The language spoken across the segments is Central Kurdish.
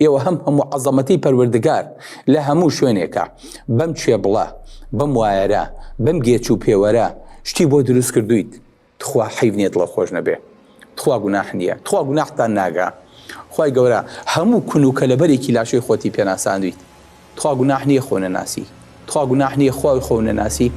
ئێوە هەموو عەزەمەتی پەروەردگار لە هەموو شوێنێکە بەم چێبڵە بەم وایەرە بەم گێچ و پێوەرە شتی بۆ دروست کردویت. تخوا حیڤ دڵە خۆش نەبێ، تخوا گوناح نییە، تخوا گوناحتان ناگا. خوای گەورە هەموو کون و کەلەبەرێکی لاشەی خۆتی پێناساندویت. تخوا گوناح نییە خۆ نەناسی، تخوا گوناح نییە خۆی خۆ نەناسی.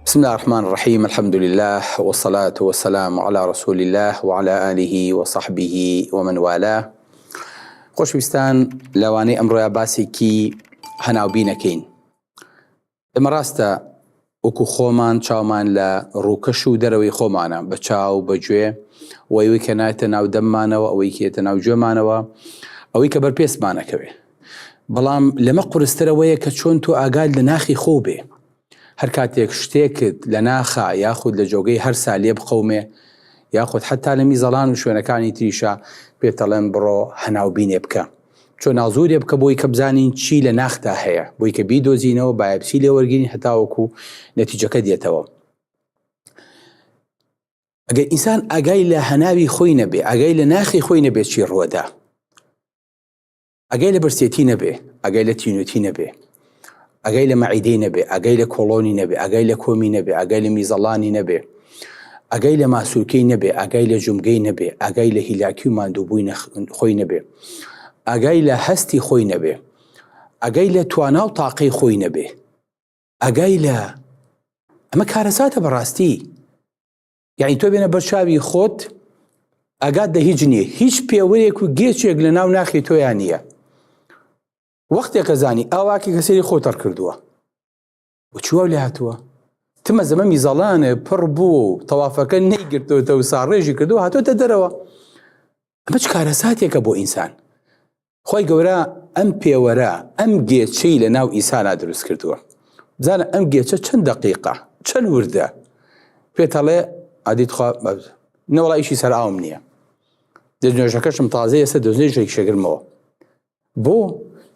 بسم الله الرحمن الرحيم. الحمد لله والصلاة والسلام على رسول الله وعلى آله وصحبه ومن والاه. خۆشەویستان، لەوانەی ئەمڕۆیە باسێکی هەناوبینەکەین. ئێمە ڕاستە وەکو خۆمان چاومان لە ڕووکەش و دەرەوەی خۆمانە، بە چاو بەگوێ، ئەوەی کە نایەتە ناو دەممانەوە، ئەوەی کێتە ناو گوێمانەوە، ئەوەی کە بەرپێسمانەکەوێ. بەڵام لەمە قورسترەوەیە کە چۆن تۆ ئاگاد لە ناخی خۆ بێ. هەر کاتێک شتێکت لە ناخە یاخود لە جۆگەی هەر سالێ بقەومێ، یاخود حتا لە میزەڵان و شوێنەکانی تریشە پێتەڵێن بڕۆ هەناوبینێ بکە، چۆن نازوورێ بکە بۆی کە بزانین چی لە ناختا هەیە، بۆی کە بیدۆزینەوە بایەپسی لێ وەرگین هەتاوەکو نەتیجەکە دێتەوە. ئەگەر ئینسان ئاگای لە هەناوی خۆی نەبێ، ئاگای لە ناخی خۆی نەبێت چی ڕووەدا، ئاگای لە برسێتی نەبێ، ئاگای لە تینوتی نەبێ، ئەگەی لە مەعیدەی نەبێ، ئەگەی لە کۆڵۆنی نەبێ، ئەگەی لە کۆمی نەبێ، ئەگەی لە میزەڵانی نەبێ، ئەگەی لە ماسوولکەی نەبێ، ئەگەی لە جومگەی نەبێ، ئەگەی لە هیلاکی و ماندووبووی خۆی نەبێ، ئەگەی لە هەستی خۆی نەبێ، ئەگەی لە توانا و تاقەی خۆی نەبێ، ئەگەی لە ئەمە کارەساتە بەڕاستی. یعنی تۆ بێنە بەرچاوی خۆت ئاگات لە هیچ نییە، هیچ پێوەیەک و گێچێک لە ناو ناخی تۆیان نییە. وەختێکە زانی ئاواکی کەسێری خۆتەڕ کردووە و چووە لێ هاتووە، تمە زەمە میزەڵانە پڕ بوو و تەوافەکە نەیگرتوتە و ساڕێژی کردووە هاتۆتە دەرەوە. ئەمە چ کارەساتێکە بۆ ئینسان. خۆی گەورە ئەم پێوەرە ئەم گێچەی لە ناو ئینسانە دروست کردووە. بزانە ئەم گێچە چەند دەقیقە چەند وردە پێتەڵێ ئادیت خوا نەوەڵا ئیشی سەر ئاوم نییە، دەستنوێژەکەشم تازە ئێستا دەستنوێژێکی شەگرمەوە. بۆ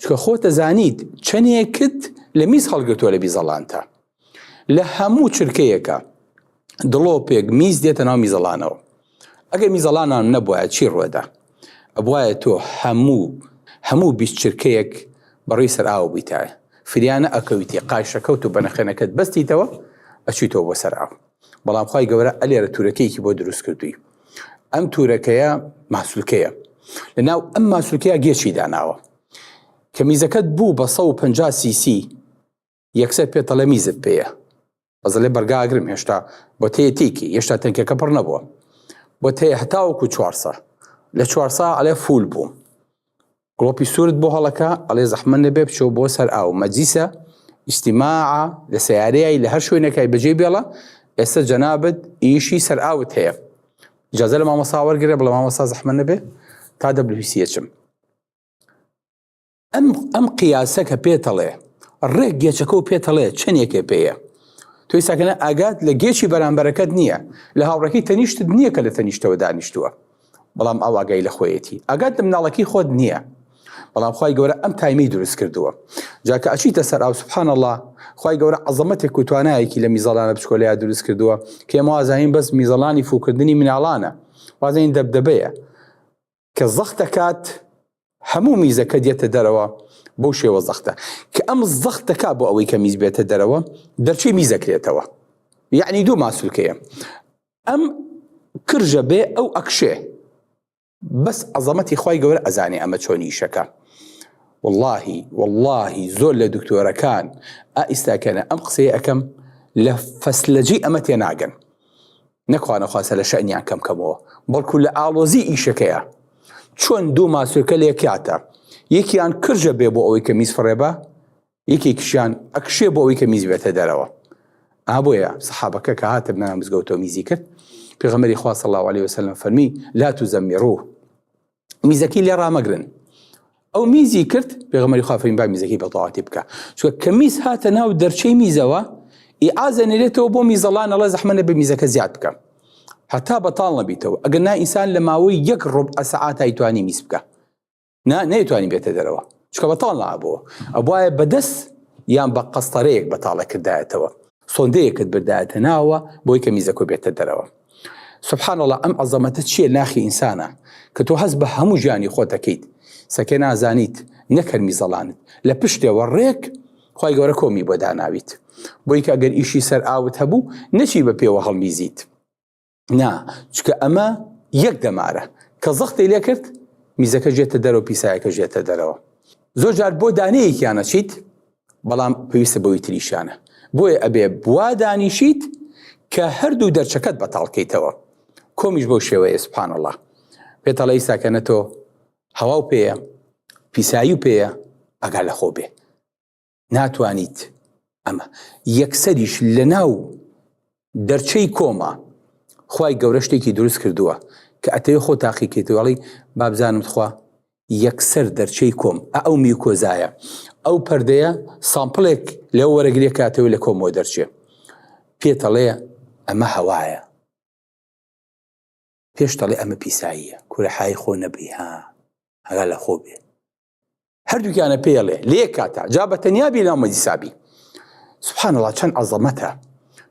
چکە خۆتە زانیت چەندێکت لە میز هەڵگرتووە لە بیزەڵانتە. لە هەموو چرکەیەکە دڵۆپێک میز دێتە ناو میزەڵانەوە. ئەگەر میزەڵانان نەبووە چی ڕوەدا؟ ئەبوایە تۆ هەموو بیست چرکەیەک بەڕووی سەر ئاو بیتایە، فریانە ئەکەویتی قایشەکەوت و بەنەخێنەکەت بەستیتەوە ئەچیتەوە بۆ سەر ئاو. بەڵام خوای گەورە ئەلێرە تورەکەیەکی بۆ دروست کردووی. ئەم تورەکەیە ماسوولکەیە، لەناو ئەم ماسوولکەیە گێچی داناوە کە میزەکەت بوو بە 150 سیسی یەکسەر پێتەڵە میزت پێیە. بەزەڵێ بەرگاگرم هێشتا بۆ تەیە تێکی، هێشتا تەنکەکە پڕ نەبووە، بۆ تەیە هەتاوەکو 400 لە 400 ئەڵێ فول بووم. گڵۆپی سوورت بۆ هەڵەکە ئەڵێ زەحمە نەبێ بچۆ بۆ سەر ئاو. مەجلیسە ئیجتیماعە لە سەیارەیە لە هەر شوێنێکای بەجێ بێڵە ئێستا جەنابەت ئیشی سەر ئاوت هەیە. ئیجازە لە مامۆستا وەرگرێ، بڵێ مامۆستا زەحمە نەبێ تا دەبلویسیەچم. ئەم قیاسە کە پێتەڵێ ڕێک گێچەکە و پێتەڵێ چەندێکێ پێیە، تۆی ساکەنە ئاگات لە گێچی بەرامبەرەکەت نییە، لە هاوڕێکی تەنیشتت نییە کە لە تەنیشتەوە دانیشتووە، بەڵام ئەو ئاگای لە خۆیەتی، ئاگات لە مناڵەکی خۆت نییە. بەڵام خوای گەورە ئەم تایمەی دروست کردووە. جاکە ئەچیتە سەر ئاو سوبحان الله، خوای گەورە عەزەمەتێک و توانایەکی لە میزەڵانە بچکۆلەیە دروست کردووە کە ئێمە وازانین بەس میزەڵانی فوکردنی مناڵانە، وازانین دەبدەبەیە کە زەخت دەکات هەموو میزەکە دێتە دەرەوە بۆ شێوە زەختە، کە ئەم زەخت دەکا بۆ ئەوەی کە میز بێتە دەرەوە دەرچی میزەکرێتەوە. یعنی دوو ماسوولکەیە، ئەم کرژە بێ ئەو ئەکشێ، بەس عەزەمەتی خوای گەورە ئەزانێ ئەمە چۆنی ئیشەکە. واللهی زۆر لە دکتۆرەکان ئائیستاکەنە ئەم قسەیە ئەەکەم لە فەسلەجی ئەمە تێناگەن، نەخوانەخواسە لە شەئنیان کەمکەمەوە، بەڵکو لە ئاڵۆزی ئیشەکەیە. چۆن دوو ماسوولکە لێکاتە، یەکیان کرژە بێ بۆ ئەوەی کە میز فڕێبە، یەکێکیشیان ئەکشێ بۆ ئەوەی کە میز بێتە دەرەوە. بۆیە سەحابەکە کە هاتە بنەمە مزگەوتەوە میزی کرد، پێغەمبەری خوا صلی الله علیه وسلم فەرمی لا تزەممیڕوه، میزەکەی لێ ڕامەگرن. ئەو میزی کرد، پێغەمبەری خوا فەرمی با میزەکەی بەتەواتی بکە، چونکە کە میز هاتە ناو دەرچەی میزەوە ئیعازەنێرێتەوە بۆ میزەڵان ئەڵێ زەحمە نەبێ میزەکە زیاد بکە هەتا بەتاڵ نەبیتەوە. ئەگەر نا ئینسان لە ماوەی 1 ڕۆبع سەعات ئەیتوانی میز بکە نەیتوانی بێتە دەرەوە چکە بەتاڵ نابووە ئەبوایە بەدەست یان بە قەستەرەیەک بەتاڵە کردایەتەوە سۆندەیەکت بردایەتە ناوە بۆی کە میزەکە بێتە دەرەوە. سبحان الله ئەم عەزەمەتە چییە ناخی ئینسانە کە تۆ هەست بە هەموو ژیانی خۆتەکەیت سەکە نازانیت نەکەر میزەڵانت لە پشتێوە ڕێک خی گەورە کۆمی بۆ داناویت بۆی کە ئەگەر ئیشی سەر ئاوت هەبوو نەچی بە پێوە هەڵمیزیت نا چکە ئەمە یەک دەمارە کە زەختی لێ کرد میزەکە ژێتە دەرەوە پیسایەکە ژێتە دەرەوە. زۆر جار بۆ دانەیەکیانە چیت بەڵام پێویستە بۆی تریشانە بۆیە ئەبێ بوا دانیشیت کە هەردوو دەرچەکەت بەتاڵکەیتەوە کۆمیش بۆ شێوەیە. سبحان الله پێتەڵە ئیساکەنە تۆ هەوا و پێیە پیسایی و پێیە ئەگا لە خۆ بێ ناتوانیت ئەمە یەکسەریش لە ناو دەرچەی کۆمە خوای گەورە شتێکی دروست کردووە کە ئەتەوێ خۆ تاقیکەیتەوەڵی بابزانم خوا یەکسەر دەرچەی کۆم ئەو میکۆزایە ئەو پەردەیە سامپڵێک لەو وەرەگرێ کاتەوە لە کۆمەوە دەرچێ پێتەڵێ ئەمە هەوایە پێش دەڵێ ئەمە پیساییە کورەحای خۆ نەبی هەگا لە خۆ بێ هەردووکیانە پێڵێ لێ کاتە جا بە تەنیابی لە مەدیسابی. سبحان الله چەند عەزەمەتە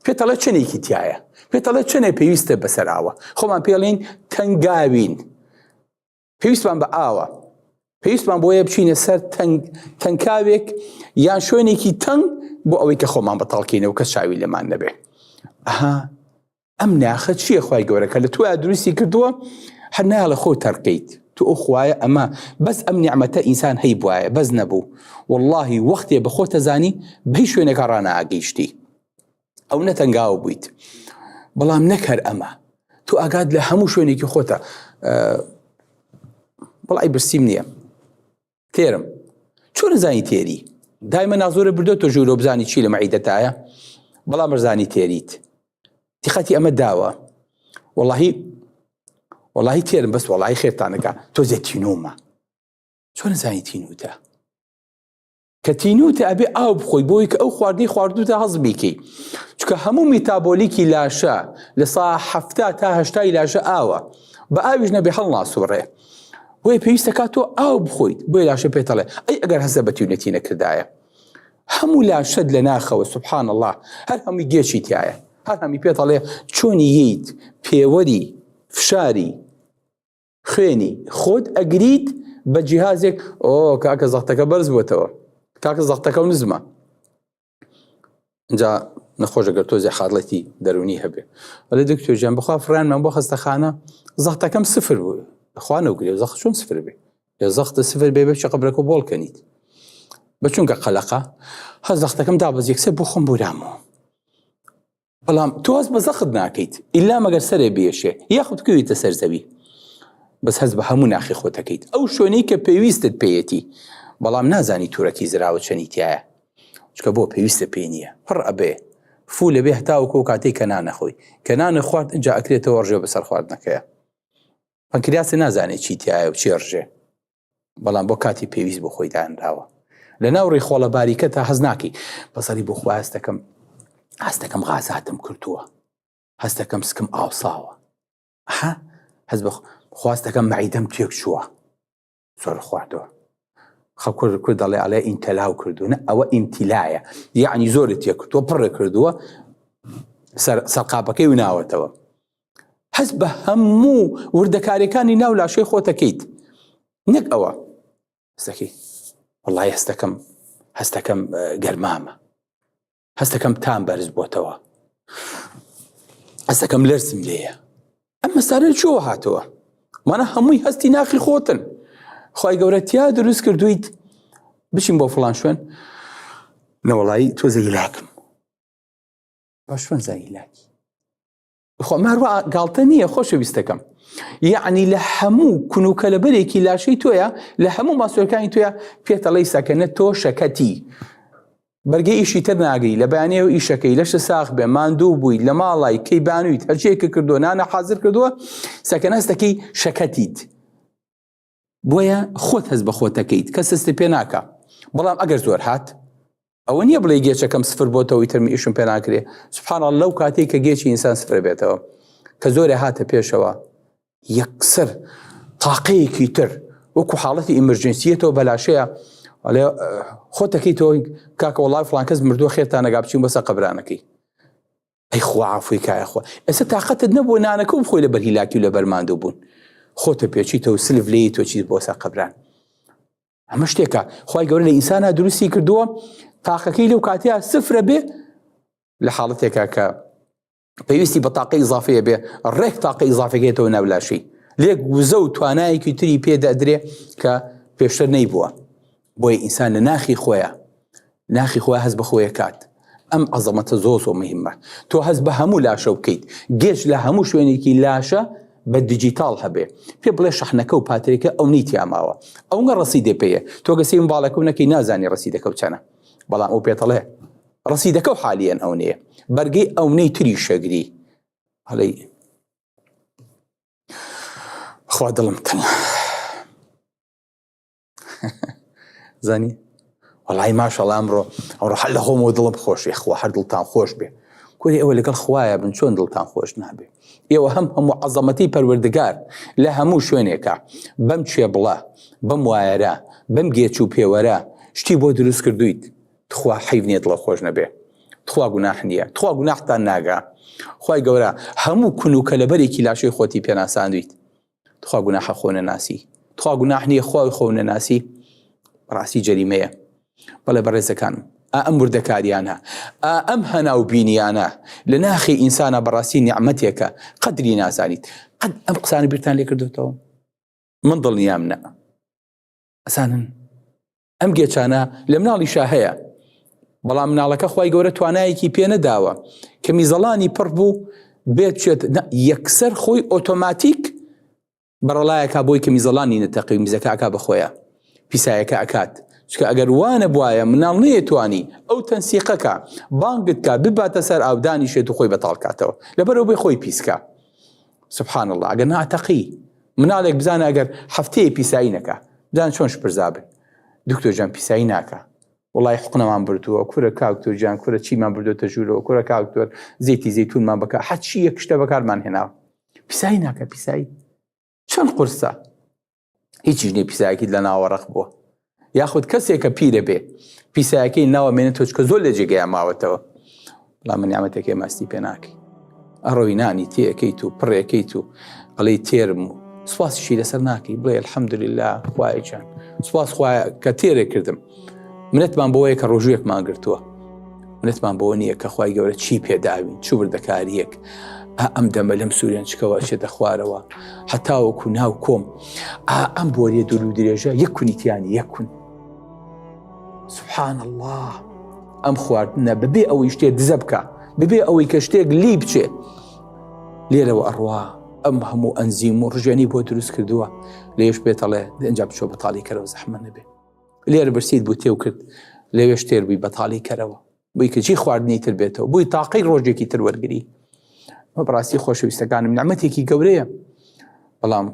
پێتەڵێ چنێکی تایە پێتەڵێ چنێ پێویستە بەسەر ئاوە خۆمان پێڵێن تەنگاوین پێویستمان بە ئاوە پێویستمان بۆیە بچینە سەر تەنکاوێک یان شوێنێکی تەنگ بۆ ئەوەی کە خۆمان بەتاڵکەینەوە کەس چاوی لەمان نەبێ. ئەم ناخە چییە خوای گەورەکە لە توە دروستی کردووە هەر ناڵە خۆ تەرکەیت تو ئەو خوایە ئەمە بەس ئەم نیعمەتە ئینسان هەی بواە بەس نەبوو واللهی وەختێ بە خۆتە زانی بەی شوێنێکە ڕانائگەیشتی ئەو نەتەنگاوە بوویت بەڵام نەکەر ئەمە تو ئاگات لە هەموو شوێنێکی خۆتە بەڵای برسیم نییە تێرم چۆن زانی تێری دایمە نازۆرە بردۆ تۆ ژوورۆ بزانی چی لە مەعیدەتایە بەڵام ڕزانی تێریت تیخەتی ئەمە داوە واللهی تێرم بەس واللهی خێرتانەکە تۆ زێ تینۆمە چۆن زانی تینوتە کە تینوتە ئەبێ ئاو بخۆی بۆی کە ئەو خواردنی خواردوتە هەز بیکەی چکە هەموو میتابۆلیکی لاشە لە سا 70 تا 80 لاشە ئاوە بە ئاویش نەبێ هەڵ ناسوڕێ بۆیە پێویستە کات تۆ ئاو بخۆیت بۆیە لاشە پێتەڵێ ئەی ئەگەر هەزە بە تیونەتی نەکردایە هەموو لاشەت لە ناخەوە سبحان الله هەر هەمووی گێچی تایە هەر هەمی پێتەڵێ چۆنی ییت پێوەری فشاری خوێنی خۆت ئەگریت بە جیهازێک کاکە زەختەکە بەرز بووتەوە کاکە زەختەکە و نزمە اینجا نەخۆشەگەر تۆ زێحاڵەتی دەرونی هەبێ وەلی دکتۆر گیان بخوا فڕانمان بۆ خەستەخانە زەختەکەم سفر بوو خوا نەوگرێ زەخت چۆن سفر بێ یا زەختە سفر بێ بچە قەبرەکە بۆڵکەنیت بە چونکە قەلەقە هەز زەختەکەم دابەز یەکسەر بۆ خۆم بورامەوە بەڵام تۆ هەست بە زەخت ناکەیت ئیلا مەگەر سەرێ بێشێ یاخود کوێیتە سەر زەوی بەس هەست بە هەموو ناخی خۆتەکەیت ئەو شوێنەی کە پێویستت پێیەتی بەڵام نازانی توورەکی زراوە چەنیتیایە چکە بۆ پێویستە پێ نییە پڕ ئەبێ فول لەبێ هەتاوەکە و کاتێک کە نانەخۆی کە نانەخوارد اینجا ئەکرێتەوە ڕژێ بەسەر خواردنەکەیە پەنکریاسە نازانێت چی تایە و چی ڕژێ بەڵام بۆ کاتی پێویست بۆ خۆی دانراوە لە ناو ڕێخۆڵە باریکە تا هەز ناکەی بەسەری بۆ خوا هەستەکەم غازاتم کردووە هەستەکەم سکم ئاوساوە هەز بە خواستەکەم مەعیدەم تێک چووە زۆر خواردەوە خەڵکو کورد دەڵێ ئەڵێ ئینتەلاو کردوونە ئەوە ئیمتیلایە یعنی زۆرت تێک کردووە پڕێ کردووە سەرقاپەکەی و ناوەتەوە هەست بە هەموو وردەکاریەکانی ناو لاشەی خۆتەکەیت نەک ئەوە هەستەکەی وەڵڵای هەستەکەم گەرمامە هەستەکەم تام بەرز بۆتەوە هەستەکەم لەرزم لێیە ئەم مەسالە چۆوە هاتەوە مانە هەمووی هەستی ناخی خۆتن خوای گەورە تیا دروست کردویت بچین بۆ فڵان شوێن نەوەڵایی تۆ زەیلاکم باش شوێن زەیلاکی خۆ ماروە گاڵتە نییە خۆشەویستەکەم یعنی لە هەموو کنوکە لەبەرێکی لاشەی تۆیە لە هەموو ماسوولەکانی تۆیە پێتەڵەی سەکەنە تۆ شەکەتی بەرگەی ئیشی تر ناگری لە بەیانەوە ئیشەکەی لەشە ساخ بێ ماندوو بووی لە ماڵای کەی بانوویت هەرچیەکە کردو نانە حازر کردووە سەکەنە هەستەکەی شەکەتیت بۆیە خۆت هەست بە خۆتەکەیت کەس هەستی پێ ناکە بەڵام ئەگەر زۆر هات ئەوە نییە بڵێ گێچەکەم سفر بۆتەوەی ترمی ئیشم پێ ناکرێ سوبحان الله لەو کاتێک کە گێچی ئینسان سفر بێتەوە کە زۆرێ هاتە پێشەوە یەکسەر تاقەیەکی تر وەکو حاڵەتی ئیمەرجەنسیەتەوە بەلاشەیە خۆتەکەیتەوە کاکە وەڵای فڵان کەس مردووە خێرتان نەگا بچین بەسەر قەبرانەکەی ئەی خوا عەفوی کایە خوا ئێستا تاقەتت نەبووە نانەکە بخۆی لە بەر هیلاکی و لە بەر ماندوو بوون خۆتە پێچیتەوە سلف لێی تۆ چیت بۆ سەر قەبران ئەمە شتێکە خوای گەورە لە ئینسانە دروستی کردووە تاقەکەی لەو کاتەیە سفرە بێ لە حاڵەتێکە کە پێویستی بە تاقە ئیزافەیە بێ ڕێک تاقە ئیزافەکەیتەوە ناولاشی لێک وزە و توانایەکی تری پێدەدرێ کە پێشتر نەیبووە بۆیە ئینسان لە ناخی خۆیان هەست بە خۆیە کات ئەم عەزەمەتە زۆر مهمە تۆ هەست بە هەموو لاشە بکەیت گێچ لە هەموو شوێنێکی لاشە بە دیجیتال هەبێ پێ بڵێ شەحنەکە و پاترێکە ئەو نیتیا ماوە ئەوگە ڕەسیدێ پێیە تۆ گەسی منداڵەکە و نەکەی نازانی ڕەسیدەکە و چەنە بەڵام ئەو پێتەڵێ ڕەسیدەکە و حالیەن ئەو نەیە بەرگەی ئەو نەی تری شەگری هەڵەی خوا دڵم تەنگە زانی وەڵای ماشەڵڵا ئەمڕۆ هەر لە خۆمەوە دڵم خۆشی خوا هەر دڵتان خۆش بێ کوری ئەوە لەگەڵ خوایە بن چۆن دڵتان خۆش نابێ ئێوە هەموو عەزەمەتی پەروەردگار لە هەموو شوێنێکە بەم چێبڵە بەم وایەرە بەم گێچ و پێوەرە شتی بۆ دروست کردویت تخوا حیف نییە دڵە خۆش نەبێ تخوا گوناح نییە تخوا گوناحتان ناگا خوای گەورە هەموو کون و کەلەبەرێکی لاشەی خۆتی پێناساندویت تخوا گوناحە خۆ نەناسی تخوا گوناح نییە خۆی خۆ نەناسی ڕاستی جەریمەیە بەڵێ بەڕێزەکانم ئەم وردەکاریانە ئەم هەناو بینیانە لە ناخی ئینسانە بەڕاستی نیعمەتێکە قەدری نازانیت قەد ئەم قسانە بیرتان لێ کردوتەوە من دڵنیام نە ئەسانن ئەم گێچانە لە مناڵیشا هەیە بەڵام مناڵەکە خوای گەورە توانایەکی پێ نەداوە کە میزەڵانی پڕ بوو بێت چێت یەکسەر خۆی ئۆتۆماتیک بەڕەڵایەکە بۆی کە میزەڵانی نەتەقی میزەکە ئەکا بەخۆیە پیسایەکە ئەکات چکە ئەگەر وانە بواە مناڵ نەیەتوانی ئەو تەنسیقەکە بانگت کا بباتە سەر ئاودانی شێت و خۆی بەتاڵ کاتەوە لەبەرەوە بێ خۆی پیسکە سبحان الله ئەگەر ناتەقی مناڵێک بزانە ئەگەر هەفتەیە پیسایی نەکە بزانە چۆن شپرزابن دکتۆر جان پیسایی ناکە وڵای حقنەمان بردووە کورە کاکتۆر جان کورە چیمان بردوتە ژوورەوە کورە کاکتۆر زەیتی زەیتونمان بکە هەرچی یەک شتە بەکارمان هێناوە پیسایی ناکە پیسایی چەند قورسە هیچیش نییە پیسایەکیت لە ناوەڕق بووە یاخود کەسێکە پیرە بێ پیسایەکەی ناوەمێنێتەوە چکە زۆر لە جێگەیان ماوەتەوە بەڵام من نیعمەتێکی ماستی پێ ناکەی ئەڕۆی نانی تێەکەیت و پڕێکەیت و ئەڵەی تێرم و سوپاسیشی لەسەر ناکەی بڵێ الحەمدولله خوایە جان سوپاس خوایە کە تێرێک کردم منەتمان بەوەیە کە ڕۆژوێکمان گرتووە منەتمان بەوە نییە کە خوای گەورە چی پێداوین چوو بردەکاریەک ئەم دەمە لەم سووریان چکەوە شێتە خوارەوە هەتاوەکو ناو کۆم ئەم بۆریە دوور و درێژە یەک کونیتیانی یەک کون سبحان الله ئەم خواردنە ببێ ئەوەی شتێک دزە بکە ببێ ئەوەی کە شتێک لی بچێ لێرەوە ئەڕوا ئەم هەموو ئەنزیم و ڕژێنی بۆ دروست کردووە لێش بێتەڵێ ئەنجا بچۆ بەتاڵی کەرەوە زەحمە نەبێ لێرە برسیت بوو تێو کرد لەوێش تێر بووی بەتاڵی کەرەوە بووی کە چی خواردنی تر بێتەوە بووی تاقەی ڕۆژێکی تر وەرگری مە بەڕاستی خۆشەویستەکانم نیعمەتێکی گەورەیە بەڵام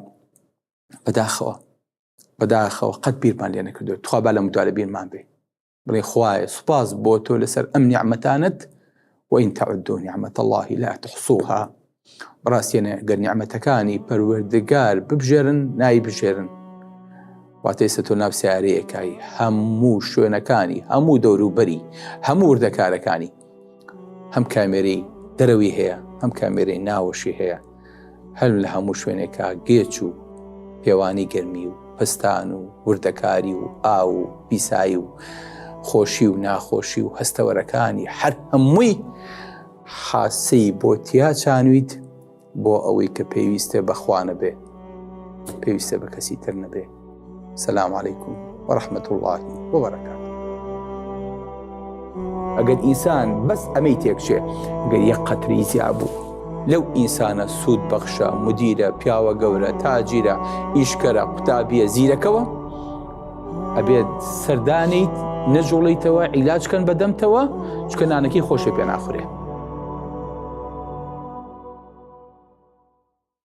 بەداخەوە قەت بیرمان لێ نەکردووە تخوا با لە مدوارە بیرمان بێ بڵێ خوایە سوپاس بۆ تۆ لەسەر ئەم نیعمەتانت وئین تەعودوا نعمة الله لا تحصوها بەڕاستیانە گەر نیعمەتەکانی پەروەردگار ببژێرن نای بژێرن واتەیسە تۆ ناو سیارەیەکایی هەموو شوێنەکانی هەموو دەوروبەری هەموو وردەکارەکانی هەم کامێرەی دەرەوی هەیە هەم کامێرەی ناوەشی هەیە هەر لە هەموو شوێنێکا گێچ و پێوانی گەرمی و پستان و وردەکاری و ئاو و پیسایی و خۆشی و ناخۆشی و هەستەوەرەکانی هەر هەمووی حاسەی بۆ تیا چانویت بۆ ئەوەی کە پێویستە بەخوا نەبێ پێویستە بە کەسی تر نەبێ سلام علیکم ورحمة الله وبركاته ئەگەر ئینسان بەس ئەمەی تێکچێ گەر یەک قەتری زیابوو لەو ئینسانە سوود بەخشە مدیرە پیاوە گەورە تاجیرە ئیشکەرە قوتابیە زیرەکەوە ئەبێت سەردانیت نەجوڵیتەوە عیلاجکەن بەدەمتەوە چکە نانەکەی خۆشە پێ ناخورێ